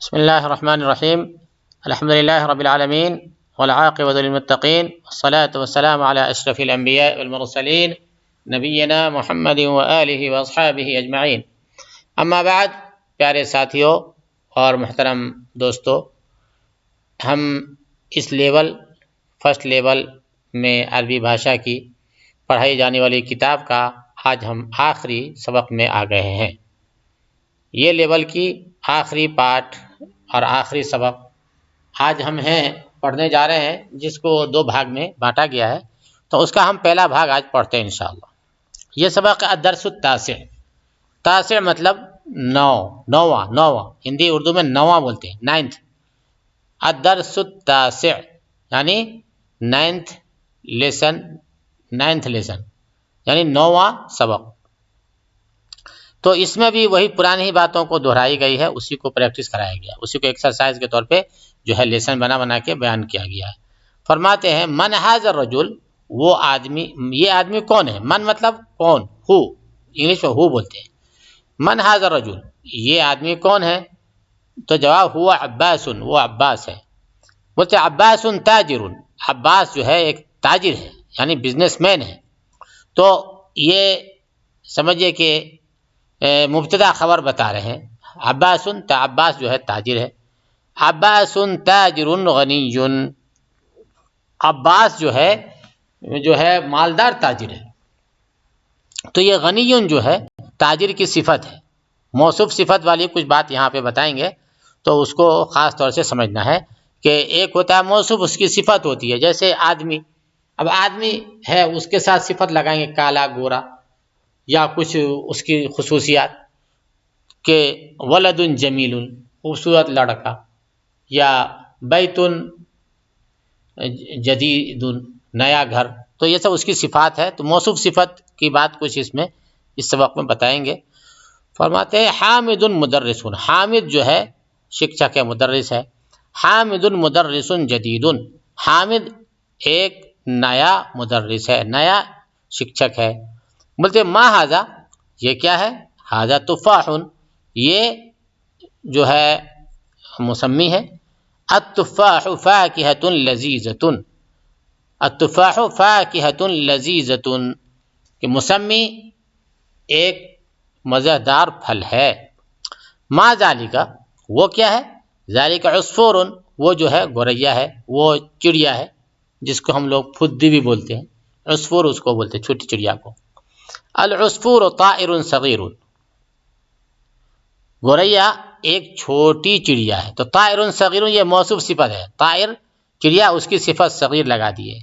بسم الله الرحمن الرحيم. الحمد لله رب العالمين والعاقبة للمتقين والصلاة والسلام على أشرف الأنبياء والمرسلين نبينا محمد وآله وأصحابه أجمعين. اما بعد، پیارے ساتھیوں اور محترم دوستو، ہم اس فرسٹ لیول میں عربی بھاشا کی پڑھائی جانے والی کتاب کا آج ہم آخری سبق میں آ گئے ہیں۔ یہ لیول کی آخری پارٹ اور آخری سبق آج ہم پڑھنے جا رہے ہیں، جس کو 2 بھاگ میں بانٹا گیا ہے، تو اس کا ہم پہلا بھاگ آج پڑھتے ہیں انشاءاللہ۔ یہ سبق الدرس التاسع، تاسع مطلب نواں، ہندی اردو میں نواں بولتے ہیں، 9th۔ الدرس التاسع یعنی 9th لیسن یعنی 9واں سبق۔ تو اس میں بھی وہی پرانی ہی باتوں کو دہرائی گئی ہے، اسی کو پریکٹس کرایا گیا، اسی کو ایکسرسائز کے طور پہ لیسن بنا کے بیان کیا گیا ہے۔ فرماتے ہیں من ھذا الرجل، وہ آدمی، یہ آدمی کون ہے؟ من مطلب کون، ہو، انگلش میں ہو بولتے ہیں۔ من ھذا الرجل، یہ آدمی کون ہے؟ تو جواب ہوا عباس، وہ عباس ہے۔ بولتے عباس تاجر، عباس جو ہے ایک تاجر ہے، یعنی بزنس مین ہے۔ تو یہ سمجھئے کہ مبتدا خبر بتا رہے ہیں۔ عباس جو ہے تاجر ہے۔ عباس تاجر غنی، عباس جو ہے مالدار تاجر ہے۔ تو یہ غنی جو ہے تاجر کی صفت ہے، موصوف صفت والی کچھ بات یہاں پہ بتائیں گے، تو اس کو خاص طور سے سمجھنا ہے کہ ایک ہوتا ہے موصوف، اس کی صفت ہوتی ہے، جیسے آدمی، اب آدمی ہے اس کے ساتھ صفت لگائیں گے کالا گورا یا کچھ اس کی خصوصیات، کہ ولد جمیل، خوبصورت لڑکا، یا بیت جدید، نیا گھر، تو یہ سب اس کی صفات ہے۔ تو موصوف صفت کی بات کچھ اس سبق میں بتائیں گے۔ فرماتے ہیں حامد مدرس، حامد جو ہے شکشک ہے، مدرس ہے۔ حامد مدرس جدید، حامد ایک نیا مدرس ہے، نیا شکشک ہے۔ بولتے ما ھذا، یہ کیا ہے؟ ھذا تفاح، یہ جو ہے مسمی ہے۔ التفاح فاکہۃ لذیذۃ، التفاح فاکہۃ لذیذۃ، کہ مسمی ایک مزیدار پھل ہے۔ ما ذالک، وہ کیا ہے؟ ذالک عصفور، وہ جو ہے گوریا ہے، وہ چڑیا ہے، جس کو ہم لوگ پھدی بھی بولتے ہیں، عصفور اس کو بولتے ہیں، چھوٹی چڑیا کو۔ العصفور طائر صغیر، گوریا ایک چھوٹی چڑیا ہے۔ تو طائر صغیر یہ موصوف صفت ہے، طائر چڑیا، اس کی صفت صغیر لگا دی ہے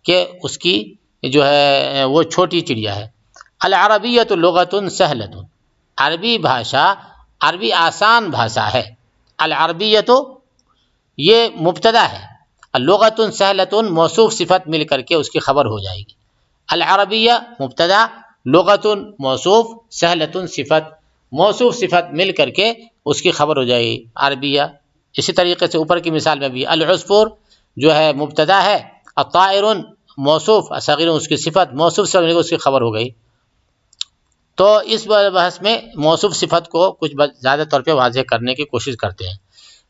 کہ اس کی جو ہے وہ چھوٹی چڑیا ہے۔ العربیۃ لغۃ سہلۃ، عربی بھاشا، عربی آسان بھاشا ہے۔ العربیۃ یہ مبتدا ہے، لغۃ سہلۃ موصوف صفت مل کر کے اس کی خبر ہو جائے گی۔ العربیہ مبتدا، لغۃ موصوف، سہلۃ صفت، موصوف صفت مل کر کے اس کی خبر ہو جائے گی، عربیہ۔ اسی طریقے سے اوپر کی مثال میں بھی العصفور جو ہے مبتدا ہے، الطائر موصوف، صغیر اس کی صفت، موصوف سے اس کی خبر ہو گئی۔ تو اس بحث میں موصوف صفت کو کچھ زیادہ طور پہ واضح کرنے کی کوشش کرتے ہیں۔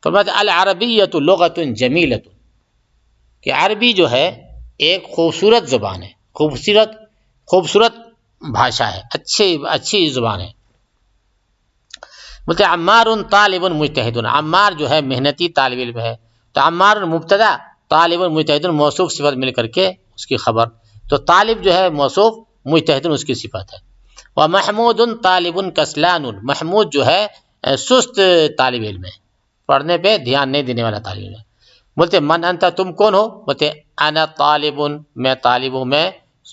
فرماتے ہیں العربیۃ لغۃ جمیلۃ، کہ عربی جو ہے ایک خوبصورت زبان ہے، خوبصورت بھاشا ہے، اچھی زبان ہے۔ بولتے عمار طالب مجتہد، عمار جو ہے محنتی طالب علم ہے۔ تو عمار مبتدا، طالب مجتہد موصوف صفت مل کر کے اس کی خبر، تو طالب جو ہے موصوف، مجتہد اس کی صفت ہے۔ ومحمود طالب کسلان، محمود جو ہے سست طالب علم ہے، پڑھنے پہ دھیان نہیں دینے والا طالب علم ہے۔ بولتے من انت، تم کون ہو؟ بولتے انا طالب، میں طالب ہوں، میں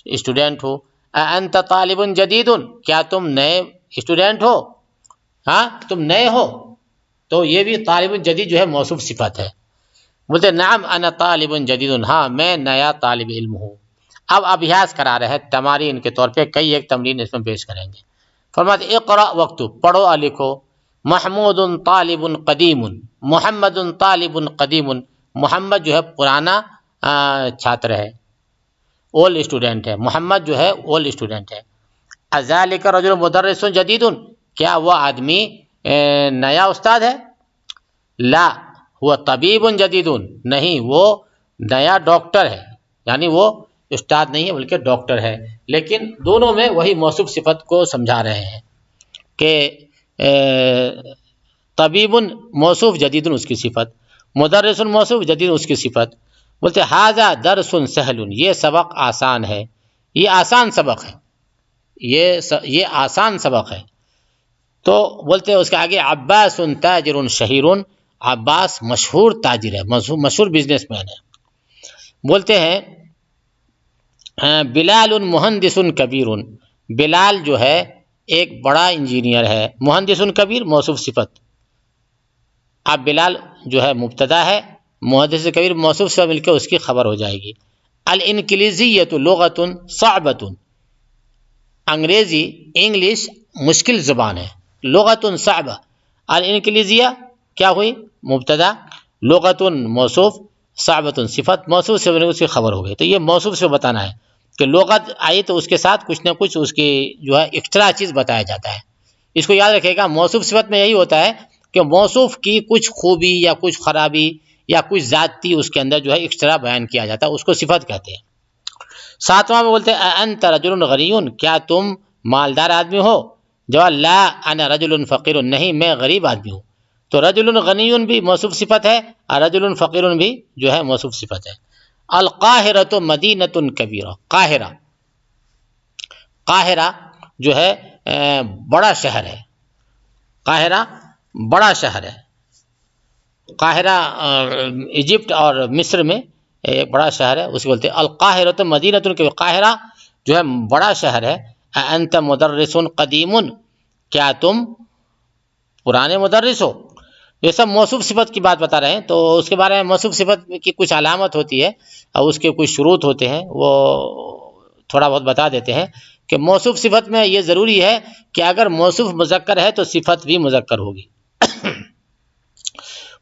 اسٹوڈنٹ ہوں۔ انت طالب جدید، کیا تم نئے اسٹوڈنٹ ہو؟ ہاں تم نئے ہو؟ تو یہ بھی طالب جدید جو ہے موصوف صفت ہے۔ بولتے نعم انا طالب جدید، ہاں میں نیا طالب علم ہوں۔ اب ابیاس کرا رہے ہیں تمارین کے طور پہ، کئی ایک تمرین اس میں پیش کریں گے۔ فرماتے اقرأ واکتب، پڑھو اور لکھو۔ محمود طالب قدیم، محمد طالب قدیم، محمد جو ہے پرانا چھاتر ہے، اولڈ اسٹوڈنٹ ہے، محمد جو ہے اولڈ اسٹوڈنٹ ہے۔ اذالک رجل مدرس جدید، کیا وہ آدمی نیا استاد ہے؟ لا ہوا طبیب جدید، نہیں وہ نیا ڈاکٹر ہے، یعنی وہ استاد نہیں ہے بلکہ ڈاکٹر ہے، لیکن دونوں میں وہی موصوف صفت کو سمجھا رہے ہیں کہ طبیب موصوف جدید اس کی صفت، مدرس موصوف جدید اس کی صفت. بولتے ھذا درس سہل، یہ سبق آسان ہے، یہ آسان سبق ہے، یہ آسان سبق ہے. تو بولتے ہیں اس کے آگے عباس تاجر شہیر، عباس مشہور تاجر ہے، مشہور بزنس مین ہے. بولتے ہیں بلال مہندس کبیر، بلال جو ہے ایک بڑا انجینئر ہے، مہندس کبیر موصوف صفت. اب بلال جو ہے مبتدا ہے، محدث کبیر موصوف سے مل کے اس کی خبر ہو جائے گی. الانکلیزیۃ لغۃ صعبۃ، انگریزی انگلش مشکل زبان ہے، لغۃ صعبہ. الانکلیزیہ کیا ہوئی مبتدا، لغۃ موصوف، صعبۃ صفت، موصوف سے اس کی خبر ہو گئی. تو یہ موصوف سے بتانا ہے کہ لغت آئی تو اس کے ساتھ کچھ نہ کچھ اس کی جو ہے ایکسٹرا چیز بتایا جاتا ہے. اس کو یاد رکھے گا، موصوف صفت میں یہی ہوتا ہے کہ موصوف کی کچھ خوبی یا کچھ خرابی یا کچھ ذاتی اس کے اندر جو ہے ایکسٹرا بیان کیا جاتا ہے، اس کو صفت کہتے ہیں. ساتواں میں بولتے ہیں انت رجل غنی، کیا تم مالدار آدمی ہو؟ جواب لا انا رجل فقیر، نہیں میں غریب آدمی ہوں. تو رجل غنی بھی موصوف صفت ہے اور رجل فقیر بھی جو ہے موصوف صفت ہے. القاہرۃ مدینۃ کبیرہ، قاہرہ، قاہرہ جو ہے بڑا شہر ہے، قاہرہ بڑا شہر ہے. قاہرہ ایجپٹ اور مصر میں ایک بڑا شہر ہے، اس کو بولتے ہیں القاہرۃ مدینۃ کبیرہ، قاہرہ جو ہے بڑا شہر ہے. انت مدرس قدیم، کیا تم پرانے مدرس ہو؟ یہ سب موصوف صفت کی بات بتا رہے ہیں. تو اس کے بارے میں موصوف صفت کی کچھ علامت ہوتی ہے اور اس کے کچھ شروط ہوتے ہیں، وہ تھوڑا بہت بتا دیتے ہیں کہ موصوف صفت میں یہ ضروری ہے کہ اگر موصوف مذکر ہے تو صفت بھی مذکر ہوگی،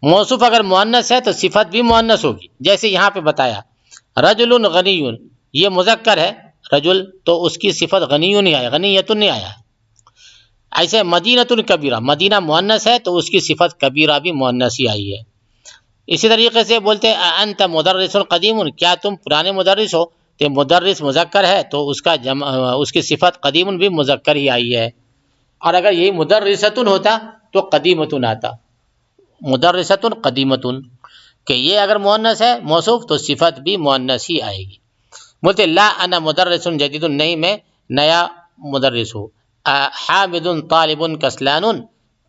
موصوف اگر مؤنث ہے تو صفت بھی مؤنث ہوگی. جیسے یہاں پہ بتایا رجل غنی، یہ مذکر ہے رجل، تو اس کی صفت غنی نہیں آیا، غنیۃ نہیں آیا. ایسے مدینۃ کبیرہ، مدینہ مؤنث ہے تو اس کی صفت کبیرہ بھی مؤنث ہی آئی ہے. اسی طریقے سے بولتے ہیں انت مدرس قدیم، کیا تم پرانے مدرس ہو؟ تو مدرس مذکر ہے تو اس کا اس کی صفت قدیم بھی مذکر ہی آئی ہے. اور اگر یہی مدرسۃ ہوتا تو قدیمۃ آتا، مدرسۃ قدیمۃ، کہ یہ اگر مؤنث ہے موصوف تو صفت بھی مؤنث ہی آئے گی. بولتے لا انا مدرس جدید، نہیں میں نیا مدرس ہوں. حامد طالب کسلان،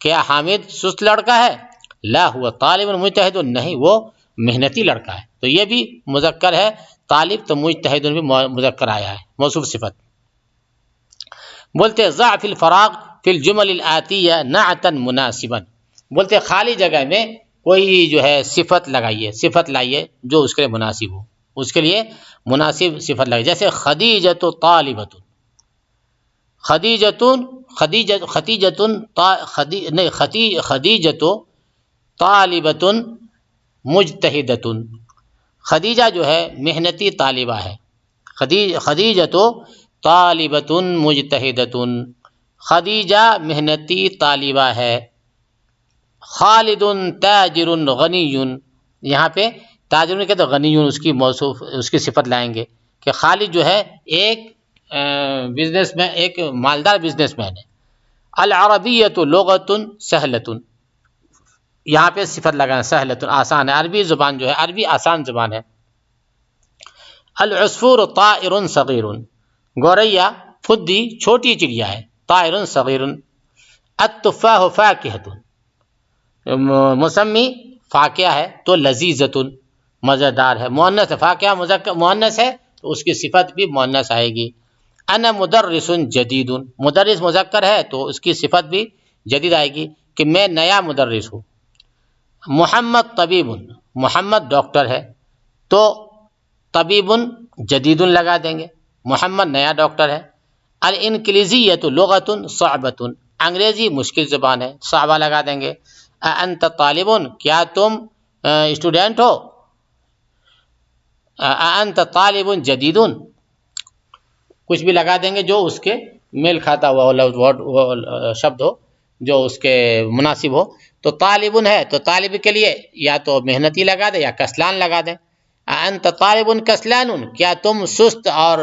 کیا حامد سست لڑکا ہے؟ لا ہوا طالب مجتہد، نہیں وہ محنتی لڑکا ہے. تو یہ بھی مذکر ہے طالب، تو مجتہد بھی مذکر آیا ہے موصوف صفت. بولتے ضع فی الفراغ فی الجمل الآتیہ نعتا مناسبا، بولتے خالی جگہ میں کوئی جو ہے صفت لگائیے، صفت لائیے جو اس کے لیے مناسب ہو، اس کے لیے مناسب صفت لگائیے. جیسے خدیجۃ طالبۃ، خدیجۃ خدیجۃ طالبۃ مجتہدۃ، خدیجہ جو ہے محنتی طالبہ ہے، خدیجۃ طالبۃ مجتہدۃ، خدیجہ محنتی طالبہ ہے. خالد تاجر غنی، یہاں پہ تاجر نے کہتے غنی اس کی موصوف اس کی صفت لائیں گے کہ خالد جو ہے ایک بزنس میں ایک مالدار بزنس مین ہے. العربیۃ لغۃ سہلۃ، یہاں پہ صفت لگانا سہلۃ، آسان ہے، عربی زبان جو ہے عربی آسان زبان ہے. العصفور طائر صغیر، گوریا پھدی چھوٹی چڑیا ہے، طائر صغیر. التفاح فاکہۃ، مسمی فاکہہ ہے تو لذیذۃ مزیدار ہے، مؤنث ہے، فاکہہ مؤنث ہے تو اس کی صفت بھی مؤنث آئے گی. انا مدرس جدید، مدرس مذکر ہے تو اس کی صفت بھی جدید آئے گی کہ میں نیا مدرس ہوں. محمد طبیب، محمد ڈاکٹر ہے تو طبیب جدید لگا دیں گے، محمد نیا ڈاکٹر ہے. الانکلیزیۃ لغۃ صعبۃ، انگریزی مشکل زبان ہے، صعبہ لگا دیں گے. انت طالب، کیا تم اسٹوڈنٹ ہو؟ انت طالب جدید، کچھ بھی لگا دیں گے جو اس کے میل کھاتا ہوا شبد ہو، جو اس کے مناسب ہو. تو طالبن ہے تو طالب کے لیے یا تو محنتی لگا دے یا کسلان لگا دیں. انت طالب کسلان، کیا تم سست اور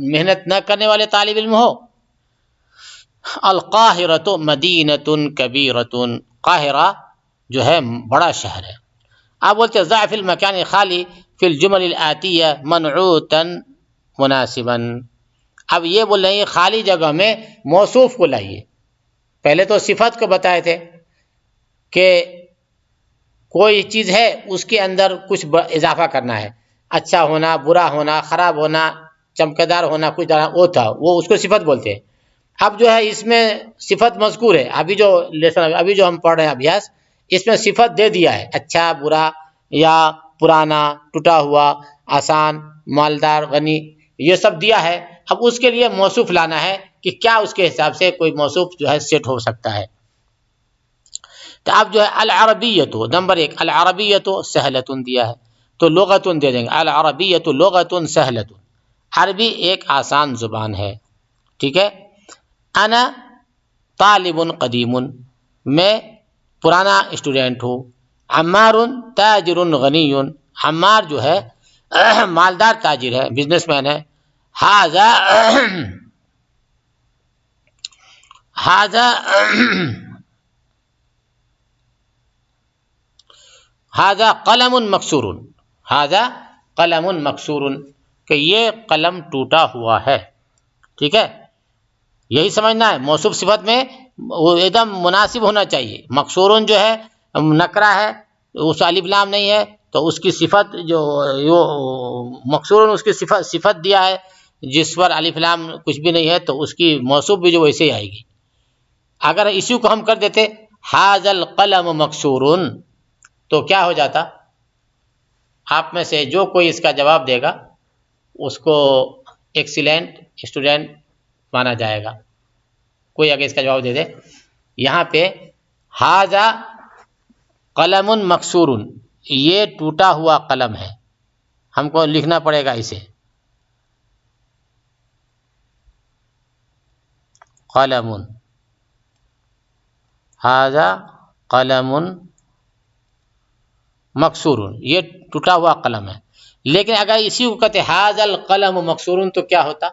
محنت نہ کرنے والے طالب علم ہو. القاہرۃ مدینۃ کبیرۃ، قاہرہ جو ہے بڑا شہر ہے. آپ بولتے ضع فی المکان خالی فی الجمل الآتیہ منعوتا مناسبا. اب یہ بول رہے ہیں خالی جگہ میں موصوف کو لائیے. پہلے تو صفت کو بتائے تھے کہ کوئی چیز ہے اس کے اندر کچھ اضافہ کرنا ہے، اچھا ہونا، برا ہونا، خراب ہونا، چمکدار ہونا، کچھ وہ تھا، وہ اس کو صفت بولتے ہیں. اب جو ہے اس میں صفت مذکور ہے، ابھی جو ہم پڑھ رہے ہیں ابھیاس، اس میں صفت دے دیا ہے، اچھا، برا، یا پرانا، ٹوٹا ہوا، آسان، مالدار، غنی، یہ سب دیا ہے. اب اس کے لیے موصوف لانا ہے کہ کیا اس کے حساب سے کوئی موصوف جو ہے سیٹ ہو سکتا ہے. تو اب جو ہے العربیۃ، نمبر 1 العربیۃ سہلۃ دیا ہے تو لغۃ دے دیں گے. العربیۃ لغۃ سہلۃ، عربی ایک آسان زبان ہے. ٹھیک ہے. انا طالب قدیم، میں پرانا اسٹوڈنٹ ہوں. عمار تاجر غنی، عمار جو ہے مالدار تاجر ہے، بزنس مین ہے. ھذا قلم مکسور، ھذا قلم مکسور، کہ یہ قلم ٹوٹا ہوا ہے. ٹھیک ہے. یہی سمجھنا ہے. موصوف صفت میں وہ ایک دم مناسب ہونا چاہیے. مکسورن جو ہے نکرہ ہے، اس الف لام نہیں ہے، تو اس کی صفت جو مکسورن اس کی صفت دیا ہے جس پر الف لام کچھ بھی نہیں ہے، تو اس کی موصوف بھی جو ویسے ہی آئے گی. اگر اسی کو ہم کر دیتے ھذا القلم مکسور، تو کیا ہو جاتا؟ آپ میں سے جو کوئی اس کا جواب دے گا اس کو ایکسیلنٹ اسٹوڈنٹ مانا جائے گا. کوئی اگر اس کا جواب دے دے، یہاں پہ ھذا قلم مکسور، یہ ٹوٹا ہوا قلم ہے، ہم کو لکھنا پڑے گا اسے قلم، ھذا قلم مکسور، یہ ٹوٹا ہوا قلم ہے. لیکن اگر اسی کو کہتے ھذا القلم مکسور تو کیا ہوتا؟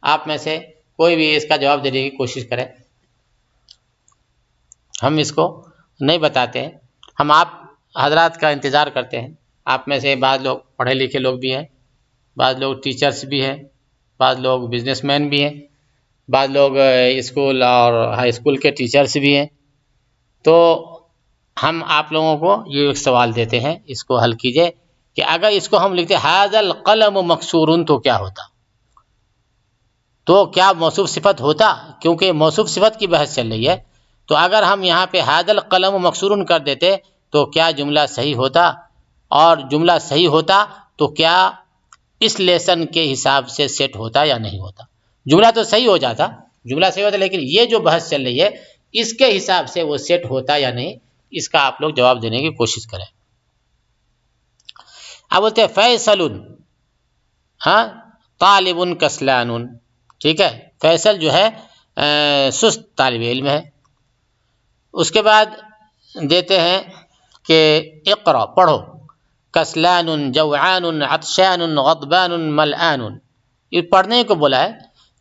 آپ میں سے کوئی بھی اس کا جواب دینے کی کوشش کرے. ہم اس کو نہیں بتاتے ہیں، ہم آپ حضرات کا انتظار کرتے ہیں. آپ میں سے بعض لوگ پڑھے لکھے لوگ بھی ہیں، بعض لوگ ٹیچرز بھی ہیں، بعض لوگ بزنس مین بھی ہیں، بعض لوگ اسکول اور ہائی اسکول کے ٹیچرز بھی ہیں. تو ہم آپ لوگوں کو یہ ایک سوال دیتے ہیں، اس کو حل کیجئے کہ اگر اس کو ہم لکھتے ھذا القلم مکسور تو کیا ہوتا؟ تو کیا موصوف صفت ہوتا؟ کیونکہ موصوف صفت کی بحث چل رہی ہے. تو اگر ہم یہاں پہ ھذا القلم مکسور کر دیتے تو کیا جملہ صحیح ہوتا؟ اور جملہ صحیح ہوتا تو کیا اس لیسن کے حساب سے سیٹ ہوتا یا نہیں ہوتا؟ جملہ تو صحیح ہو جاتا، جملہ صحیح ہوتا، لیکن یہ جو بحث چل رہی ہے اس کے حساب سے وہ سیٹ ہوتا یا نہیں، اس کا آپ لوگ جواب دینے کی کوشش کریں. اب بولتے ہیں فیصل طالب کسلان. ٹھیک ہے. فیصل جو ہے سست طالب علم ہے. اس کے بعد دیتے ہیں کہ اقرا، پڑھو. کسلان جوعان عطشان غضبان ملعان، یہ پڑھنے کو بولا ہے.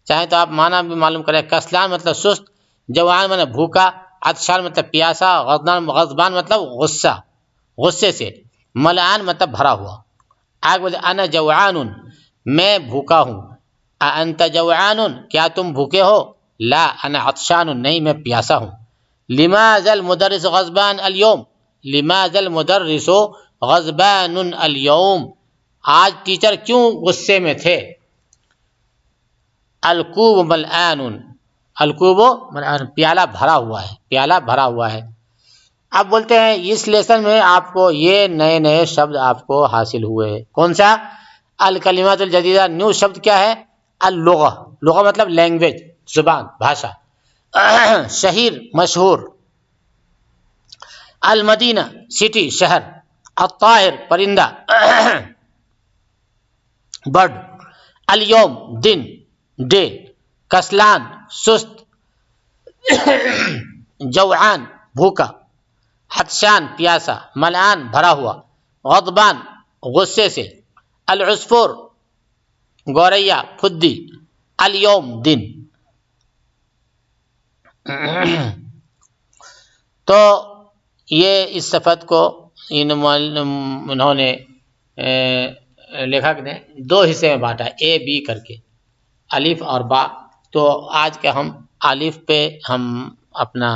چاہے تو آپ معنی بھی معلوم کریں. کسلان مطلب سست، جوعان مطلب بھوکا، عطشان مطلب پیاسا، غضبان مطلب غصے سے، ملعان مطلب بھرا ہوا. آگے بولتے انا جوعان، میں بھوکا ہوں. انت جوعان، کیا تم بھوکے ہو؟ لا انا عطشان، نہیں میں پیاسا ہوں. لماذا المدرس غضبان اليوم، لماذا المدرس غضبان اليوم، آج ٹیچر کیوں غصے میں تھے؟ الکوب ملعان، الکوب ملعان، پیالہ بھرا ہوا ہے، پیالہ بھرا ہوا ہے. اب بولتے ہیں اس لیسن میں آپ کو یہ نئے شبد آپ کو حاصل ہوئے. کون سا؟ الکلمات الجدیدہ. نیو شبد کیا ہے؟ اللغہ، لغہ مطلب لینگویج، زبان، بھاشا. شہیر مشہور. المدینہ سٹی، شہر. الطائر پرندہ، برڈ. الیوم دن، ڈے. کسلان سست. جوعان بھوکا، حتشان پیاسا، ملعان بھرا ہوا، غضبان غصے سے، العصفور گوریا پھدی، الیوم دن۔ تو یہ اس صفت کو انہوں نے لیکھک نے دو حصے میں بانٹا، اے بی کر کے، الف اور با۔ تو آج کے ہم الف پہ ہم اپنا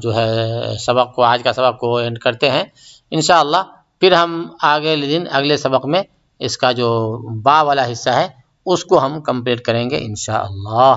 جو ہے سبق کو، آج کا سبق کو اینڈ کرتے ہیں انشاءاللہ۔ پھر ہم اگلے سبق میں اس کا جو با والا حصہ ہے اس کو ہم کمپلیٹ کریں گے انشاءاللہ۔